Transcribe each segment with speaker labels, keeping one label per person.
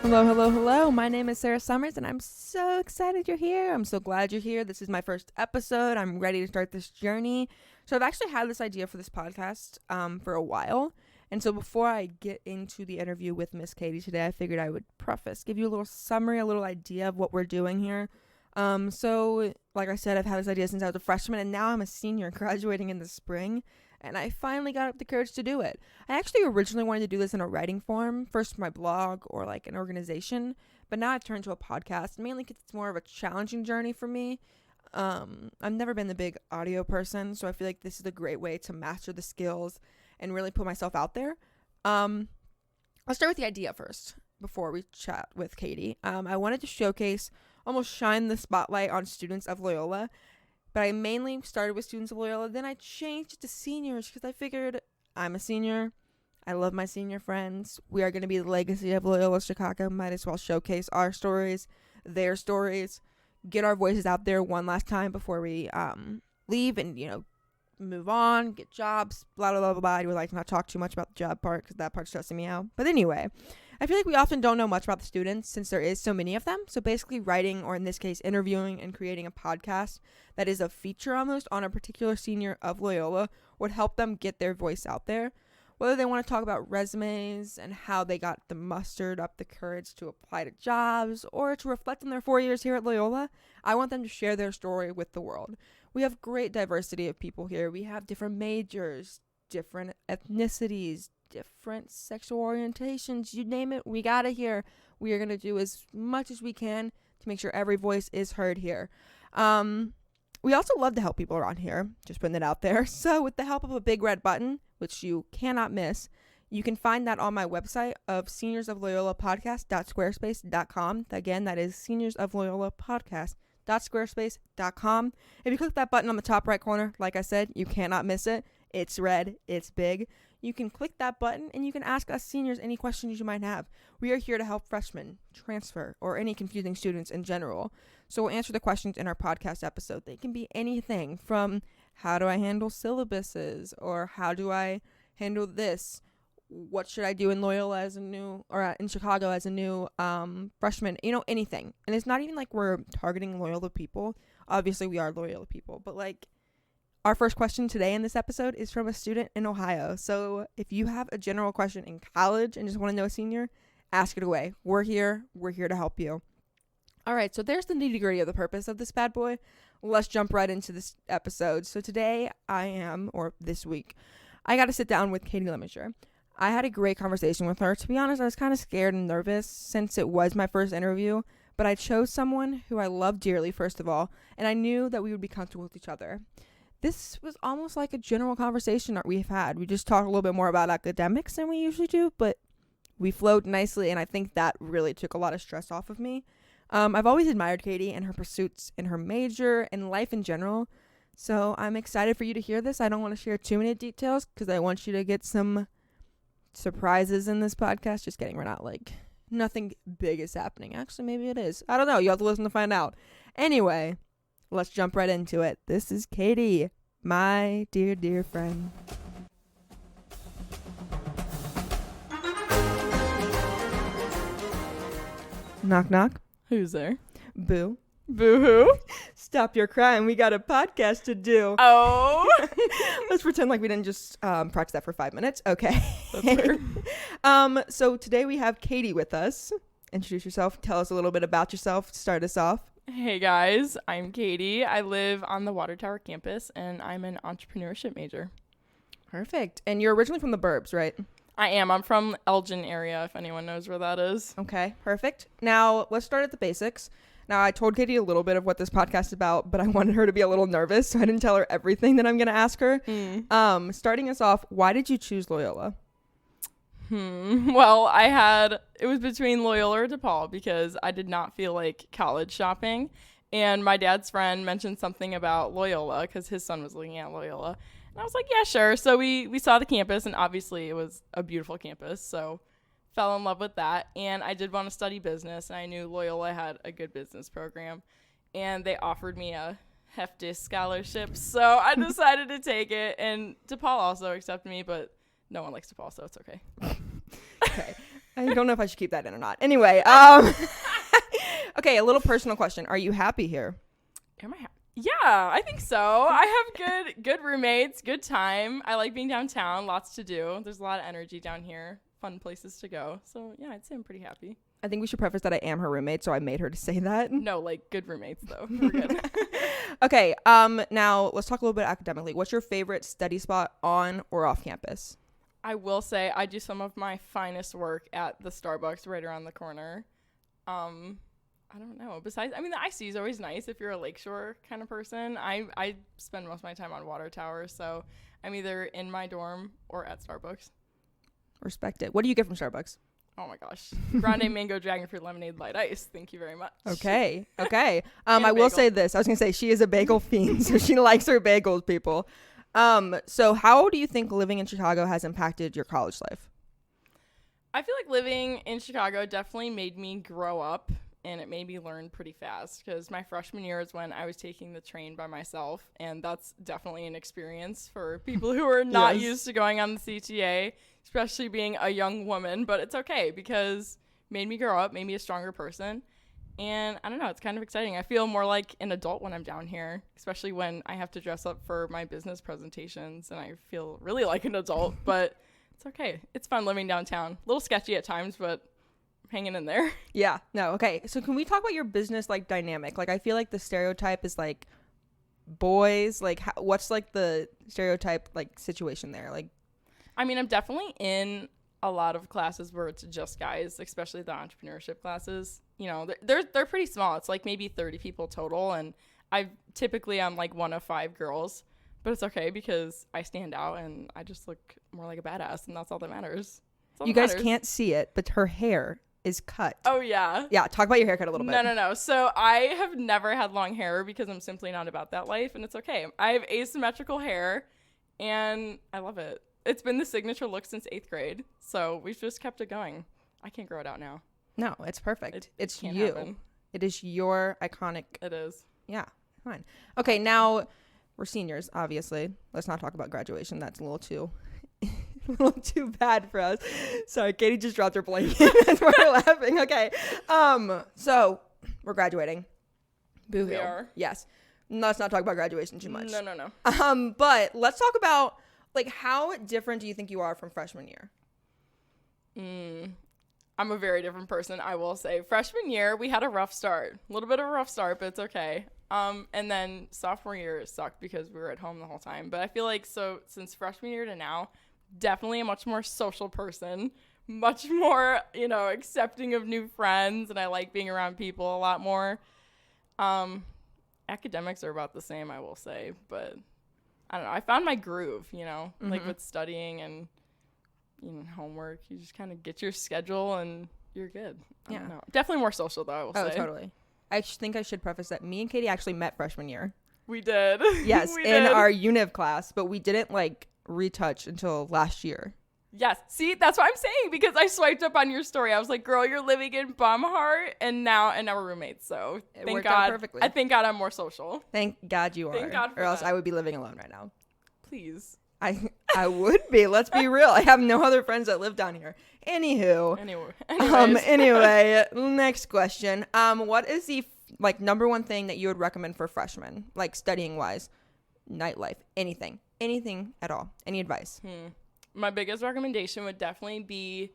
Speaker 1: Hello, hello, hello. My name is Sarah Sommers, and I'm so excited you're here. I'm so glad you're here. This is my first episode. I'm ready to start this journey. So I've actually had this idea for this podcast for a while. And so before I get into the interview with Miss Katie today, I figured I would give you a little summary, a little idea of what we're doing here. So like I said, I've had this idea since I was a freshman, and now I'm a senior graduating in the spring. And I finally got up the courage to do it. I actually originally wanted to do this in a writing form, first for my blog or like an organization, but now I've turned to a podcast, mainly because it's more of a challenging journey for me. I've never been the big audio person, so I feel like this is a great way to master the skills and really put myself out there. I'll start with the idea first before we chat with Katie. I wanted to showcase, almost shine the spotlight on students of Loyola. But I mainly started with students of Loyola. Then I changed it to seniors because I figured I'm a senior. I love my senior friends. We are going to be the legacy of Loyola Chicago. Might as well showcase our stories, their stories, get our voices out there one last time before we leave and, move on, get jobs, blah, blah, blah, blah, blah. I would like to not talk too much about the job part because that part's stressing me out. But anyway, I feel like we often don't know much about the students since there is so many of them. So basically writing, or in this case, interviewing and creating a podcast that is a feature almost on a particular senior of Loyola would help them get their voice out there. Whether they want to talk about resumes and how they got the mustered up the courage to apply to jobs or to reflect on their 4 years here at Loyola, I want them to share their story with the world. We have great diversity of people here. We have different majors, different ethnicities, different sexual orientations, you name it, we got it here. We are going to do as much as we can to make sure every voice is heard here. We also love to help people around here, just putting it out there. So with the help of a big red button, which you cannot miss, you can find that on my website of seniorsofloyolapodcast.squarespace.com. Again, that is seniorsofloyolapodcast.squarespace.com. If you click that button on the top right corner, like I said, you cannot miss it. It's red, it's big. You can click that button and you can ask us seniors any questions you might have. We are here to help freshmen, transfer, or any confusing students in general. So we'll answer the questions in our podcast episode. They can be anything from how do I handle syllabuses, or how do I handle this? What should I do in Loyola as a new, or in Chicago as a new freshman? Anything. And it's not even like we're targeting Loyola people. Obviously we are Loyola people, but like, our first question today in this episode is from a student in Ohio. So if you have a general question in college and just want to know a senior, ask it away. We're here to help you. All right, so there's the nitty-gritty of the purpose of this bad boy. Let's jump right into this episode. So today this week, I got to sit down with Katie Lemajeur. I had a great conversation with her. To be honest, I was kind of scared and nervous since it was my first interview, but I chose someone who I love dearly, first of all, and I knew that we would be comfortable with each other. This was almost like a general conversation that we've had. We just talked a little bit more about academics than we usually do, but we flowed nicely, and I think that really took a lot of stress off of me. I've always admired Katie and her pursuits in her major and life in general, so I'm excited for you to hear this. I don't want to share too many details because I want you to get some surprises in this podcast. Just kidding, we're not nothing big is happening. Actually, maybe it is. I don't know. You have to listen to find out. Anyway, let's jump right into it. This is Katie, my dear, dear friend. Knock, knock.
Speaker 2: Who's there?
Speaker 1: Boo.
Speaker 2: Boo-hoo.
Speaker 1: Stop your crying. We got a podcast to do.
Speaker 2: Oh.
Speaker 1: Let's pretend like we didn't just practice that for 5 minutes. Okay.
Speaker 2: That's weird.
Speaker 1: So today we have Katie with us. Introduce yourself. Tell us a little bit about yourself. Start us off.
Speaker 2: Hey guys, I'm Katie. I live on the Water Tower campus, and I'm an entrepreneurship major.
Speaker 1: Perfect. And you're originally from the burbs, right?
Speaker 2: I am. I'm from Elgin area, if anyone knows where that is.
Speaker 1: Okay, perfect. Now, let's start at the basics. Now, I told Katie a little bit of what this podcast is about, but I wanted her to be a little nervous, so I didn't tell her everything that I'm going to ask her. Starting us off, why did you choose Loyola?
Speaker 2: Well, it was between Loyola or DePaul because I did not feel like college shopping. And my dad's friend mentioned something about Loyola because his son was looking at Loyola. And I was like, yeah, sure. So we saw the campus, and obviously it was a beautiful campus. So fell in love with that. And I did want to study business, and I knew Loyola had a good business program. And they offered me a hefty scholarship. So I decided to take it. And DePaul also accepted me, but no one likes DePaul, so it's okay.
Speaker 1: Okay. I don't know if I should keep that in or not. Anyway, okay, a little personal question. Are you happy here?
Speaker 2: Am I happy? Yeah, I think so. I have good roommates, good time. I like being downtown, lots to do. There's a lot of energy down here, fun places to go. So yeah, I'd say I'm pretty happy.
Speaker 1: I think we should preface that I am her roommate, so I made her to say that.
Speaker 2: No, like good roommates though. We're good.
Speaker 1: Okay, now let's talk a little bit academically. What's your favorite study spot on or off campus?
Speaker 2: I will say I do some of my finest work at the Starbucks right around the corner. I don't know. Besides, I mean, the IC is always nice if you're a lakeshore kind of person. I spend most of my time on water towers, so I'm either in my dorm or at Starbucks.
Speaker 1: Respect it. What do you get from Starbucks?
Speaker 2: Oh my gosh. Grande mango dragon fruit lemonade light ice. Thank you very much.
Speaker 1: Okay. I will say this. I was going to say she is a bagel fiend, so she likes her bagels, people. So how do you think living in Chicago has impacted your college life?
Speaker 2: I feel like living in Chicago definitely made me grow up, and it made me learn pretty fast, because my freshman year is when I was taking the train by myself, and that's definitely an experience for people who are not used to going on the CTA, especially being a young woman. But it's okay, because it made me grow up, made me a stronger person. And I don't know, it's kind of exciting. I feel more like an adult when I'm down here, especially when I have to dress up for my business presentations, and I feel really like an adult, but it's okay. It's fun living downtown. A little sketchy at times, but hanging in there.
Speaker 1: Yeah. No. Okay. So can we talk about your business like dynamic? Like I feel like the stereotype is like boys. Like what's like the stereotype like situation there? Like,
Speaker 2: I mean, I'm definitely in a lot of classes where it's just guys, especially the entrepreneurship classes. You know, they're pretty small. It's like maybe 30 people total, and I'm like one of 5 girls. But it's okay because I stand out and I just look more like a badass, and that's all that matters.
Speaker 1: You guys can't see it, but her hair is cut.
Speaker 2: Oh, yeah.
Speaker 1: Yeah, talk about your haircut a little bit.
Speaker 2: No. So I have never had long hair because I'm simply not about that life, and it's okay. I have asymmetrical hair, and I love it. It's been the signature look since 8th grade, so we've just kept it going. I can't grow it out now.
Speaker 1: No, it's perfect. It's
Speaker 2: can't
Speaker 1: you.
Speaker 2: happen.
Speaker 1: It is your iconic.
Speaker 2: It is.
Speaker 1: Yeah, fine. Okay, now we're seniors, obviously. Let's not talk about graduation. That's a little too bad for us. Sorry, Katie just dropped her blanket and we're laughing. Okay. So we're graduating. Boo-hoo.
Speaker 2: We are.
Speaker 1: Yes. Let's not talk about graduation too much.
Speaker 2: No.
Speaker 1: But let's talk about like how different do you think you are from freshman year?
Speaker 2: I'm a very different person, I will say. Freshman year, we had a rough start. A little bit of a rough start, but it's okay. And then sophomore year sucked because we were at home the whole time. But I feel like since freshman year to now, definitely a much more social person, much more, accepting of new friends, and I like being around people a lot more. Academics are about the same, I will say, but I don't know. I found my groove, like with studying and homework. You just kind of get your schedule and you're good. I don't know. Definitely more social though, I will say.
Speaker 1: Oh, totally. I think I should preface that me and Katie actually met freshman year.
Speaker 2: We did.
Speaker 1: Yes, in our univ class, but we didn't retouch until last year.
Speaker 2: Yes. See, that's what I'm saying, because I swiped up on your story. I was like, girl, you're living in Baumhart, and now we're roommates. So thank God.
Speaker 1: Perfectly.
Speaker 2: I thank God I'm more social.
Speaker 1: Thank God you are.
Speaker 2: Thank God for
Speaker 1: or else
Speaker 2: that.
Speaker 1: I would be living alone right now.
Speaker 2: Please.
Speaker 1: I would be. Let's be real. I have no other friends that live down here. Anywho. Anyway, next question. What is the number one thing that you would recommend for freshmen, like studying wise, nightlife, anything at all? Any advice?
Speaker 2: My biggest recommendation would definitely be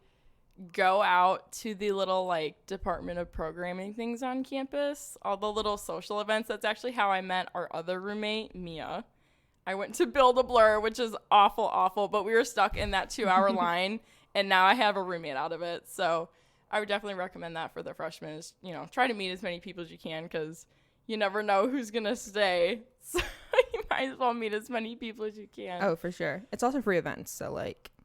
Speaker 2: go out to the little Department of Programming things on campus, all the little social events. That's actually how I met our other roommate, Mia. I went to Build a Blur, which is awful, but we were stuck in that 2-hour line, and now I have a roommate out of it. So I would definitely recommend that for the freshmen is, try to meet as many people as you can, because you never know who's going to stay. So you might as well meet as many people as you can.
Speaker 1: Oh, for sure. It's also free events, so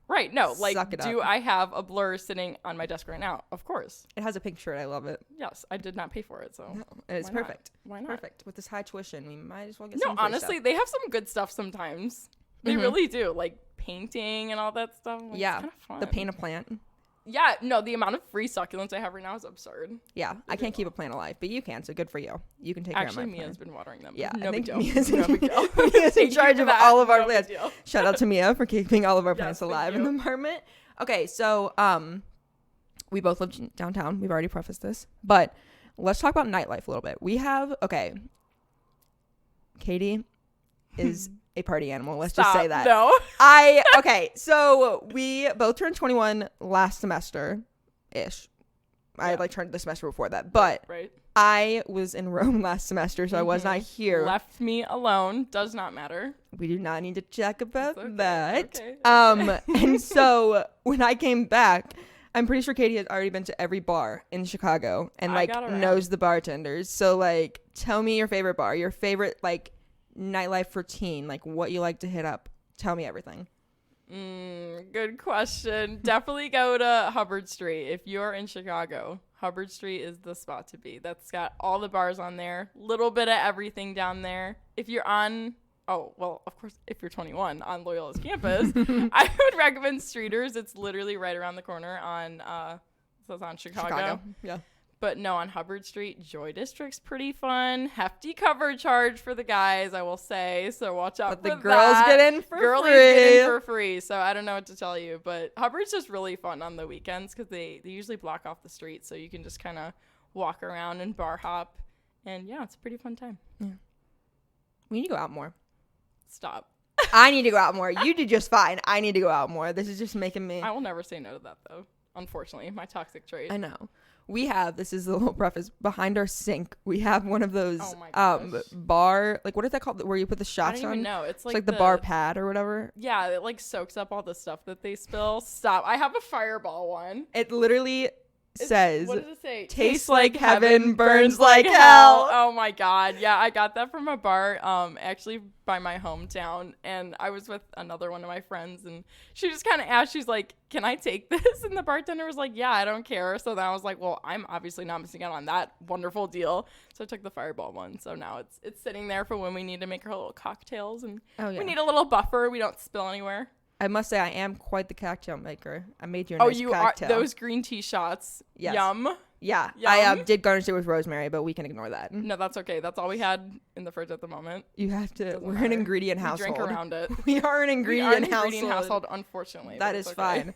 Speaker 2: Right, no,
Speaker 1: suck it
Speaker 2: do
Speaker 1: up.
Speaker 2: I have a Blur sitting on my desk right now? Of course.
Speaker 1: It has a pink shirt. I love it.
Speaker 2: Yes, I did not pay for it, so.
Speaker 1: No, it's perfect.
Speaker 2: Why not?
Speaker 1: Perfect. With this high tuition, we might as well get
Speaker 2: No,
Speaker 1: some free
Speaker 2: honestly,
Speaker 1: stuff.
Speaker 2: they have some good stuff sometimes. They really do, painting and all that stuff.
Speaker 1: Yeah,
Speaker 2: it's kind of fun.
Speaker 1: the paint a plant.
Speaker 2: Yeah, no, the amount of free succulents I have right now is absurd.
Speaker 1: Yeah, I can't keep a plant alive, but you can, so good for you. You can take care of my
Speaker 2: Actually,
Speaker 1: plant.
Speaker 2: Mia's been watering them.
Speaker 1: Yeah,
Speaker 2: no
Speaker 1: I
Speaker 2: big
Speaker 1: think
Speaker 2: deal.
Speaker 1: Mia's
Speaker 2: No big deal.
Speaker 1: Mia's in charge of all of our
Speaker 2: No big
Speaker 1: plants.
Speaker 2: deal.
Speaker 1: Shout out to Mia for keeping all of our plants
Speaker 2: Yes, thank
Speaker 1: alive in
Speaker 2: you.
Speaker 1: the apartment. Okay, so We both lived downtown. We've already prefaced this. But let's talk about nightlife a little bit. We have, okay, Katie is a party animal. Let's just say that.
Speaker 2: No.
Speaker 1: Okay, so we both turned 21 last semester-ish. I like turned the semester before that. But
Speaker 2: right.
Speaker 1: I was in Rome last semester, so I was not here.
Speaker 2: Left me alone. Does not matter.
Speaker 1: We do not need to check about
Speaker 2: Okay,
Speaker 1: that.
Speaker 2: okay.
Speaker 1: And so when I came back, I'm pretty sure Katie has already been to every bar in Chicago and like knows the bartenders. So like, tell me your favorite bar, your favorite like nightlife routine, like what you like to hit up. Tell me everything.
Speaker 2: Good question. Definitely go to Hubbard Street. If you're in Chicago, Hubbard Street is the spot to be. That's got all the bars on there, little bit of everything down there. If you're on, oh, well, of course, if you're 21 on Loyola's campus, I would recommend Streeters. It's literally right around the corner on, so it's on Chicago.
Speaker 1: Yeah.
Speaker 2: But no, on Hubbard Street, Joy District's pretty fun. Hefty cover charge for the guys, I will say. So watch out for that.
Speaker 1: But the girls get in for
Speaker 2: Girlies
Speaker 1: free.
Speaker 2: get in for free. So I don't know what to tell you. But Hubbard's just really fun on the weekends because they usually block off the street. So you can just kind of walk around and bar hop. And yeah, it's a pretty fun time.
Speaker 1: Yeah. We need to go out more.
Speaker 2: Stop.
Speaker 1: I need to go out more. You did just fine. I need to go out more. This is just making me.
Speaker 2: I will never say no to that, though. Unfortunately, my toxic trait.
Speaker 1: I know. We have, this is the little preface, behind our sink, we have one of those bar, like what is that called, where you put the shots on?
Speaker 2: I don't even know. It's
Speaker 1: like the bar pad or whatever.
Speaker 2: Yeah, it like soaks up all the stuff that they spill. Stop. I have a Fireball one.
Speaker 1: It literally says,
Speaker 2: what does it say?
Speaker 1: Tastes like heaven, burns like hell.
Speaker 2: Oh my God. Yeah, I got that from a bar actually by my hometown, and I was with another one of my friends, and she just kind of asked, she's like, can I take this? And the bartender was like, yeah, I don't care. So then I was like, well, I'm obviously not missing out on that wonderful deal. So I took the Fireball one. So now it's sitting there for when we need to make our little cocktails, and we need a little buffer. We don't spill anywhere.
Speaker 1: I must say, I am quite the cocktail maker. I made you a nice cocktail.
Speaker 2: Are those green tea shots. Yes. Yum.
Speaker 1: Yeah.
Speaker 2: Yum.
Speaker 1: I did garnish it with rosemary, but we can ignore that.
Speaker 2: No, that's okay. That's all we had in the fridge at the moment.
Speaker 1: You have to. We're an ingredient household.
Speaker 2: Drink around it.
Speaker 1: We are an ingredient
Speaker 2: household, unfortunately.
Speaker 1: That is fine.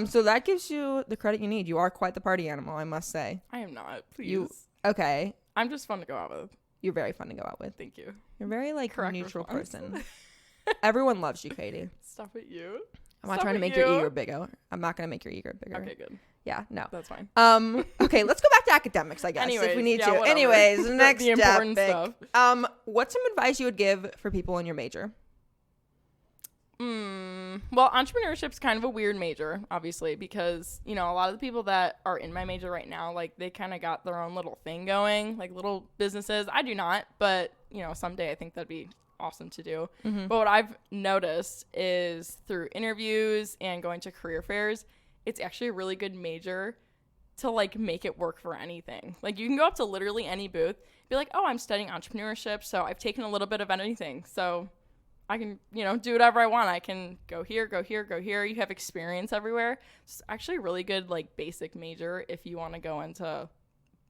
Speaker 1: So that gives you the credit you need. You are quite the party animal, I must say.
Speaker 2: I am not. Please.
Speaker 1: Okay.
Speaker 2: I'm just fun to go out with.
Speaker 1: You're very fun to go out with.
Speaker 2: Thank you.
Speaker 1: You're very like neutral person. Everyone loves you, Katie.
Speaker 2: Stop it, you.
Speaker 1: I'm not trying to make your ego bigger. I'm not going to make your ego bigger.
Speaker 2: Okay, good.
Speaker 1: Yeah, no.
Speaker 2: That's fine.
Speaker 1: Okay, let's go back to academics, I guess, if we need to.
Speaker 2: Whatever.
Speaker 1: Anyways, next
Speaker 2: the important
Speaker 1: topic.
Speaker 2: Stuff.
Speaker 1: What's some advice you would give for people in your major?
Speaker 2: Well, entrepreneurship's kind of a weird major, obviously, because, you know, a lot of the people that are in my major right now, like, they kind of got their own little thing going, like little businesses. I do not, but, you know, someday I think that'd be awesome to do. But what I've noticed is through interviews and going to career fairs, it's actually a really good major to like make it work for anything. Like you can go up to literally any booth, be like, oh, I'm studying entrepreneurship, so I've taken a little bit of anything, so I can, you know, do whatever I want. I can go here, go here, go here. You have experience everywhere. It's actually a really good like basic major if you want to go into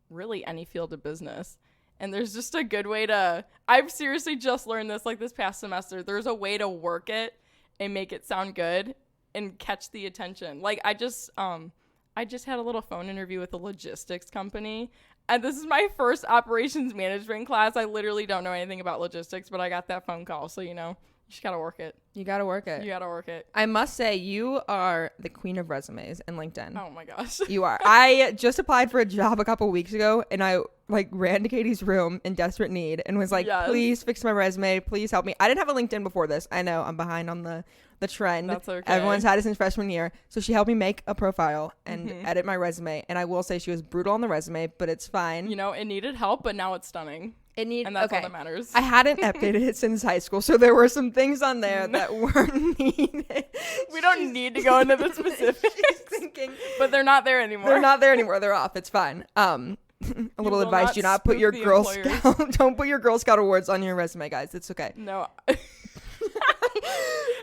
Speaker 2: really any field of business. And there's just a good way to, I've seriously just learned this like this past semester. There's a way to work it and make it sound good and catch the attention. Like I just had a little phone interview with a logistics company. And this is my first operations management class. I literally don't know anything about logistics, but I got that phone call. So, you know, you just got to work it.
Speaker 1: You got to work it.
Speaker 2: You got to work it.
Speaker 1: I must say, you are the queen of resumes in LinkedIn.
Speaker 2: Oh, my gosh.
Speaker 1: You are. I just applied for a job a couple weeks ago, and I, like, ran to Katie's room in desperate need and was like, please fix my resume. Please help me. I didn't have a LinkedIn before this. I know. I'm behind on the trend.
Speaker 2: That's okay.
Speaker 1: Everyone's had it since freshman year. So she helped me make a profile and edit my resume. And I will say she was brutal on the resume, but it's fine.
Speaker 2: You know, it needed help, but now it's stunning. And that's all that matters.
Speaker 1: I hadn't updated it since high school, so there were some things on there that weren't needed.
Speaker 2: We don't need to go into the specifics.
Speaker 1: She's thinking,
Speaker 2: but they're not there anymore.
Speaker 1: They're not there anymore. They're off. It's fine. A little advice: do not put your Girl Scout. Don't put your Girl Scout awards on your resume, guys. It's okay.
Speaker 2: No.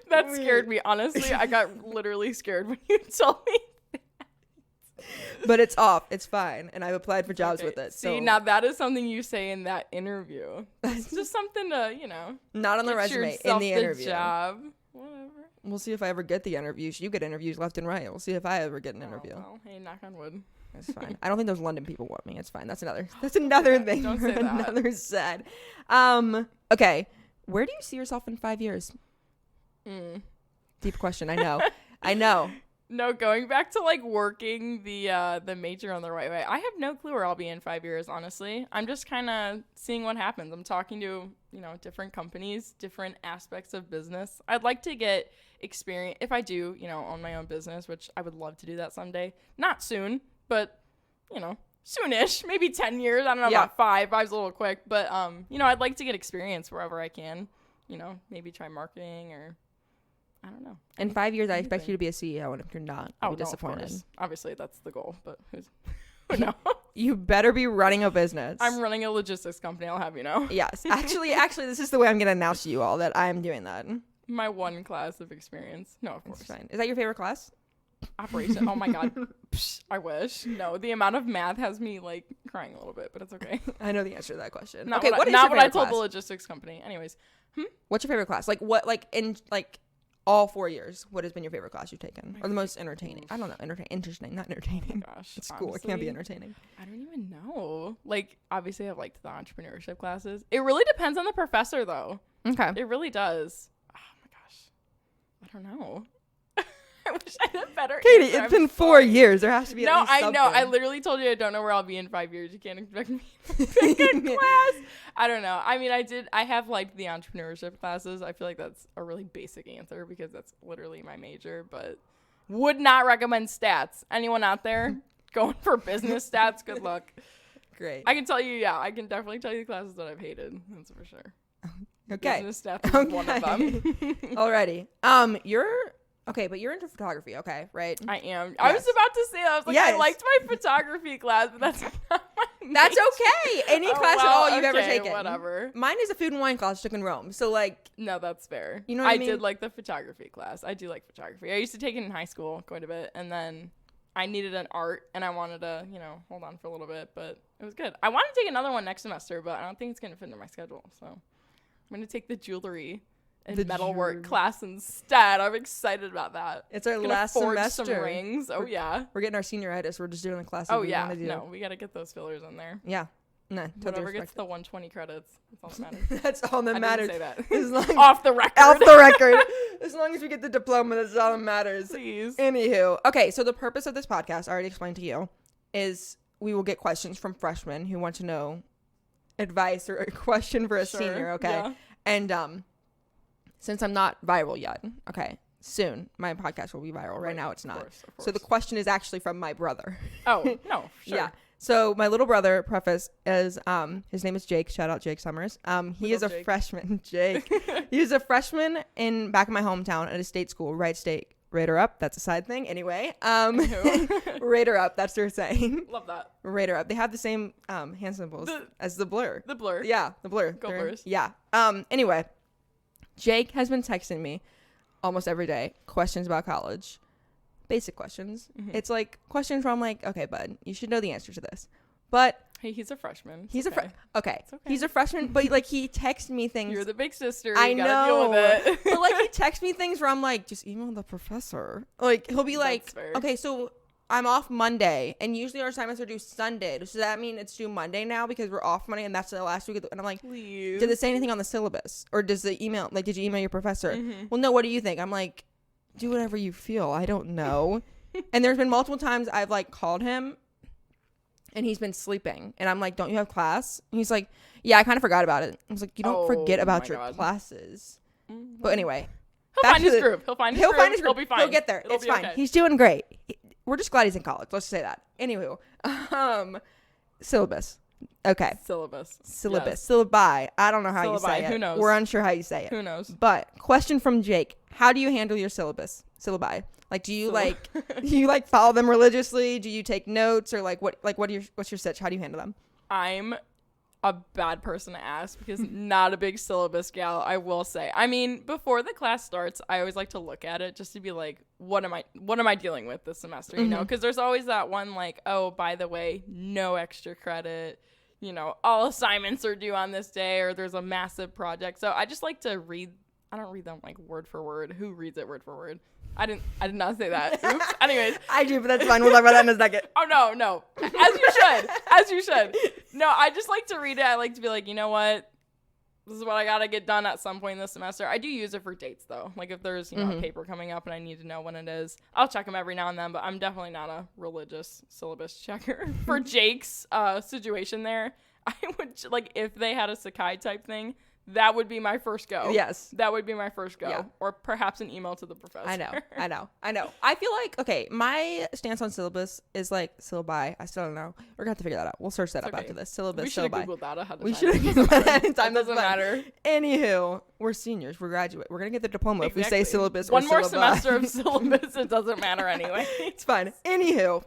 Speaker 2: That scared me. Honestly, I got literally scared when you told me.
Speaker 1: But it's off. It's fine. And I've applied for jobs with it.
Speaker 2: See, now that is something you say in that interview. It's just something to, you know.
Speaker 1: Not on the resume, in the interview.
Speaker 2: Job. Whatever.
Speaker 1: We'll see if I ever get the interviews. You get interviews left and right. We'll see if I ever get an interview.
Speaker 2: Well, hey, knock on wood.
Speaker 1: That's fine. I don't think those London people want me. It's fine. That's another thing.
Speaker 2: Don't say that.
Speaker 1: Another sad. Okay. Where do you see yourself in 5 years? Deep question. I know. I know.
Speaker 2: No, going back to like working the major on the right way. I have no clue where I'll be in 5 years, honestly. I'm just kind of seeing what happens. I'm talking to, different companies, different aspects of business. I'd like to get experience if I do, own my own business, which I would love to do that someday. Not soon, but soonish, maybe 10 years. I don't know about 5. 5's a little quick, but I'd like to get experience wherever I can. Maybe try marketing or I don't know.
Speaker 1: In 5 years, I expect you to be a CEO, and if you're not, I'll be disappointed.
Speaker 2: Of course. Obviously, that's the goal, but who knows?
Speaker 1: You better be running a business.
Speaker 2: I'm running a logistics company, I'll have you know.
Speaker 1: Yes. Actually, this is the way I'm going to announce to you all that I am doing that.
Speaker 2: My one class of experience. No, of course.
Speaker 1: That's fine. Is that your favorite class?
Speaker 2: Operation. Oh my God. Psh, I wish. No, the amount of math has me like crying a little bit, but it's okay.
Speaker 1: I know the answer to that question.
Speaker 2: Not
Speaker 1: okay,
Speaker 2: what I told the logistics company. Anyways.
Speaker 1: What's your favorite class? In all 4 years, what has been your favorite class you've taken? Or the most entertaining? I don't know. Interesting, not entertaining.
Speaker 2: Oh my gosh.
Speaker 1: It's cool. It can't be entertaining.
Speaker 2: I don't even know. Obviously, I've liked the entrepreneurship classes. It really depends on the professor, though.
Speaker 1: Okay.
Speaker 2: It really does. Oh my gosh. I don't know. I wish I had a better
Speaker 1: Katie,
Speaker 2: answer.
Speaker 1: it's been 4 years. There has to be at least something.
Speaker 2: No, I know. I literally told you I don't know where I'll be in 5 years. You can't expect me to pick a class. I don't know. I mean, I have liked the entrepreneurship classes. I feel like that's a really basic answer because that's literally my major, but would not recommend stats. Anyone out there going for business stats? Good luck.
Speaker 1: Great.
Speaker 2: I can tell you, I can definitely tell you the classes that I've hated. That's for sure.
Speaker 1: Okay.
Speaker 2: Business stats is one of them.
Speaker 1: Alrighty. Okay, but you're into photography, okay, right?
Speaker 2: I am.
Speaker 1: Yes.
Speaker 2: I was about to say, I was like,
Speaker 1: yes.
Speaker 2: I liked my photography class, but that's not my major.
Speaker 1: That's okay. Any class at all you've ever taken.
Speaker 2: Whatever.
Speaker 1: Mine is a food and wine class I took in Rome. So,
Speaker 2: no, that's fair.
Speaker 1: You know what I mean?
Speaker 2: did like the photography class. I do like photography. I used to take it in high school quite a bit, and then I needed an art, and I wanted to, hold on for a little bit, but it was good. I want to take another one next semester, but I don't think it's going to fit into my schedule, so I'm going to take the jewelry and metalwork class instead. I'm excited about that.
Speaker 1: It's our last semester.
Speaker 2: Some rings. Oh yeah.
Speaker 1: We're getting our senioritis. We're just doing the classes.
Speaker 2: Oh yeah. No, we got to get those fillers in there.
Speaker 1: Yeah. Nah, totally
Speaker 2: Whatever gets the 120 credits. That's all that matters.
Speaker 1: That's all that matters.
Speaker 2: I didn't say that. Off the record.
Speaker 1: Off the record. As long as we get the diploma, that's all that matters.
Speaker 2: Please.
Speaker 1: Anywho, okay. So the purpose of this podcast, I already explained to you, is we will get questions from freshmen who want to know advice or a question for a senior. Okay.
Speaker 2: Yeah.
Speaker 1: And since I'm not viral yet, okay, soon my podcast will be viral. Right now it's not. Of course. So the question is actually from my brother.
Speaker 2: Oh, no, sure.
Speaker 1: Yeah. So my little brother, preface, is his name is Jake. Shout out Jake Sommers. He is a freshman. Jake. He was a freshman back in my hometown at a state school. Raider up. That's a side thing. Anyway, Raider up. That's their saying.
Speaker 2: Love that.
Speaker 1: Raider up. They have the same hand symbols as the blur.
Speaker 2: The blur.
Speaker 1: Yeah, the blur.
Speaker 2: Go Blurs.
Speaker 1: Yeah. Anyway, Jake has been texting me almost every day questions about college. Basic questions. Mm-hmm. It's like questions where I'm like, okay, bud, you should know the answer to this. But
Speaker 2: hey, he's a freshman.
Speaker 1: He's okay. He's a freshman, but he texts me things.
Speaker 2: You're the big sister.
Speaker 1: I know.
Speaker 2: Deal with it.
Speaker 1: But he texts me things where I'm like, just email the professor. He'll be like, okay, so I'm off Monday, and usually our assignments are due Sunday. Does that mean it's due Monday now because we're off Monday and that's the last week? And I'm like,
Speaker 2: please.
Speaker 1: Did it say anything on the syllabus, or does the email did you email your professor?
Speaker 2: Mm-hmm.
Speaker 1: Well, no. What do you think? I'm like, do whatever you feel. I don't know. And there's been multiple times I've called him and he's been sleeping and I'm like, don't you have class? And he's like, yeah, I kind of forgot about it. I was like, you don't forget about your classes. Mm-hmm. But anyway,
Speaker 2: he'll find his group. He'll find his group. He'll be fine.
Speaker 1: He'll get there. It's fine. Okay. He's doing great. We're just glad he's in college. Let's just say that. Anywho, syllabus. Okay.
Speaker 2: Syllabus.
Speaker 1: Yes. Syllabi. I don't know how you say it.
Speaker 2: Who knows?
Speaker 1: We're unsure how you say it.
Speaker 2: Who knows?
Speaker 1: But question from Jake. How do you handle your syllabus? Syllabi. Do you do you follow them religiously? Do you take notes or what's your sitch? How do you handle them?
Speaker 2: I'm a bad person to ask because not a big syllabus gal, I will say. I mean, before the class starts, I always like to look at it just to be like, what am I dealing with this semester? You know, because there's always that one oh, by the way, no extra credit. All assignments are due on this day, or there's a massive project. So I just like to read I don't read them like word for word. Who reads it word for word? I did not say that. Oops. Anyways.
Speaker 1: I do, but that's fine. We'll talk about that in a second.
Speaker 2: Oh, no. As you should. No, I just like to read it. I like to be like, you know what? This is what I got to get done at some point this semester. I do use it for dates, though. Like, if there's, you know, a paper coming up and I need to know when it is, I'll check them every now and then, but I'm definitely not a religious syllabus checker. For Jake's situation there, I would, like, if they had a Sakai type thing, that would be my first go.
Speaker 1: Yes.
Speaker 2: That would be my first go.
Speaker 1: Yeah.
Speaker 2: Or perhaps an email to the professor.
Speaker 1: I know. I feel like, okay, my stance on syllabus is like syllabi. I still don't know. We're going to have to figure that out. We'll search that up after this. Syllabus,
Speaker 2: we should have
Speaker 1: syllabi.
Speaker 2: Googled that ahead of time.
Speaker 1: We should have Googled that ahead of time.
Speaker 2: It doesn't matter.
Speaker 1: Anywho, we're seniors. We're graduate. We're going to get the diploma if we say syllabus
Speaker 2: One
Speaker 1: or
Speaker 2: more
Speaker 1: syllabi.
Speaker 2: semester of syllabus. It doesn't matter anyway.
Speaker 1: It's fine. Anywho,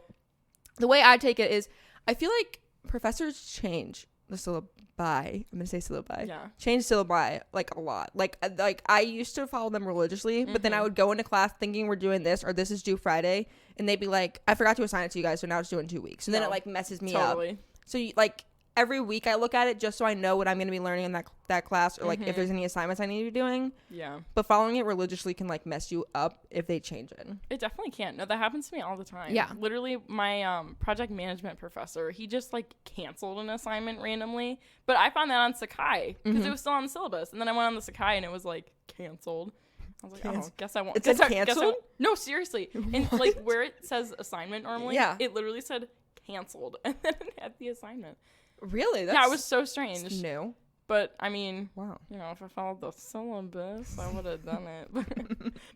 Speaker 1: the way I take it is I feel like professors change the syllabi. I'm gonna say syllabi.
Speaker 2: Yeah.
Speaker 1: Change syllabi like a lot. Like I used to follow them religiously, but then I would go into class thinking we're doing this or this is due Friday, and they'd be like, I forgot to assign it to you guys, so now it's due in 2 weeks, and then it like messes me up. So like every week I look at it just so I know what I'm gonna be learning in that class, or like if there's any assignments I need to be doing.
Speaker 2: Yeah.
Speaker 1: But following it religiously can like mess you up if they change it.
Speaker 2: It definitely can. No, that happens to me all the time.
Speaker 1: Yeah.
Speaker 2: Literally, my project management professor, he just like canceled an assignment randomly. But I found that on Sakai because it was still on the syllabus, and then I went on the Sakai and it was like canceled. I was like, oh, guess I won't.
Speaker 1: It said canceled?
Speaker 2: No, seriously. And like where it says assignment normally, it literally said canceled, and then it had the assignment.
Speaker 1: Really?
Speaker 2: Yeah, it was so strange.
Speaker 1: That's new.
Speaker 2: But I mean,
Speaker 1: wow.
Speaker 2: You know, if I followed the syllabus, I would have done it. But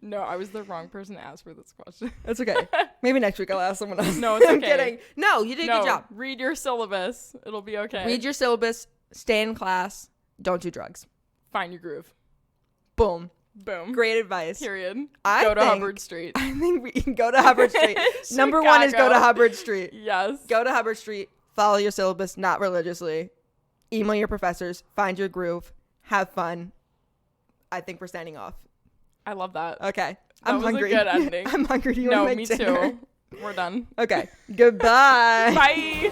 Speaker 2: no, I was the wrong person to ask for this question.
Speaker 1: That's okay. Maybe next week I'll ask someone else.
Speaker 2: No, it's okay.
Speaker 1: I'm kidding. No, you did a good job.
Speaker 2: Read your syllabus. It'll be okay.
Speaker 1: Read your syllabus. Stay in class. Don't do drugs.
Speaker 2: Find your groove.
Speaker 1: Boom.
Speaker 2: Boom.
Speaker 1: Great advice.
Speaker 2: Period. Go to Hubbard Street.
Speaker 1: I think we can go to Hubbard Street. Number one is go to Hubbard Street.
Speaker 2: Yes.
Speaker 1: Go to Hubbard Street. Follow your syllabus, not religiously. Email your professors. Find your groove. Have fun. I think we're signing off.
Speaker 2: I love that.
Speaker 1: Okay.
Speaker 2: I'm hungry. That was a good ending.
Speaker 1: I'm hungry. Do you want to make dinner?
Speaker 2: No, me too. We're done.
Speaker 1: Okay. Goodbye.
Speaker 2: Bye.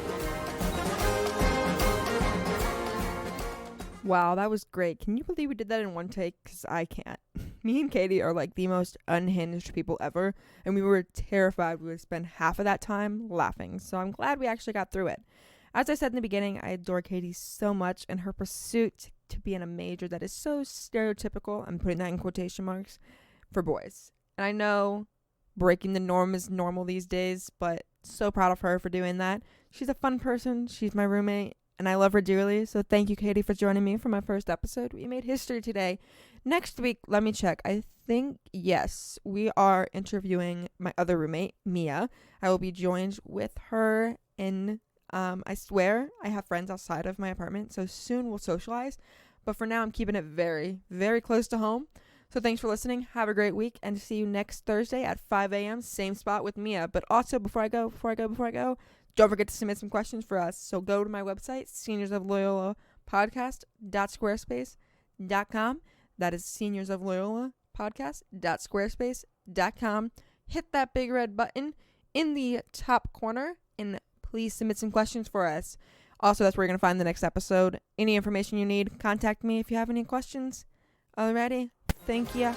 Speaker 1: Wow, that was great. Can you believe we did that in one take? Because I can't. Me and Katie are like the most unhinged people ever, and we were terrified we would spend half of that time laughing. So I'm glad we actually got through it. As I said in the beginning, I adore Katie so much and her pursuit to be in a major that is so stereotypical, I'm putting that in quotation marks, for boys. And I know breaking the norm is normal these days, but so proud of her for doing that. She's a fun person. She's my roommate. And I love her dearly, so thank you, Katie, for joining me for my first episode. We made history today. Next week, let me check. I think, yes, we are interviewing my other roommate, Mia. I will be joined with her in, I swear, I have friends outside of my apartment, so soon we'll socialize. But for now, I'm keeping it very, very close to home. So thanks for listening. Have a great week, and see you next Thursday at 5 a.m., same spot with Mia. But also, before I go, don't forget to submit some questions for us. So go to my website, seniorsofloyolapodcast.squarespace.com. That is seniorsofloyolapodcast.squarespace.com. Hit that big red button in the top corner and please submit some questions for us. Also, that's where you're going to find the next episode. Any information you need, contact me if you have any questions. Alrighty. Thank you.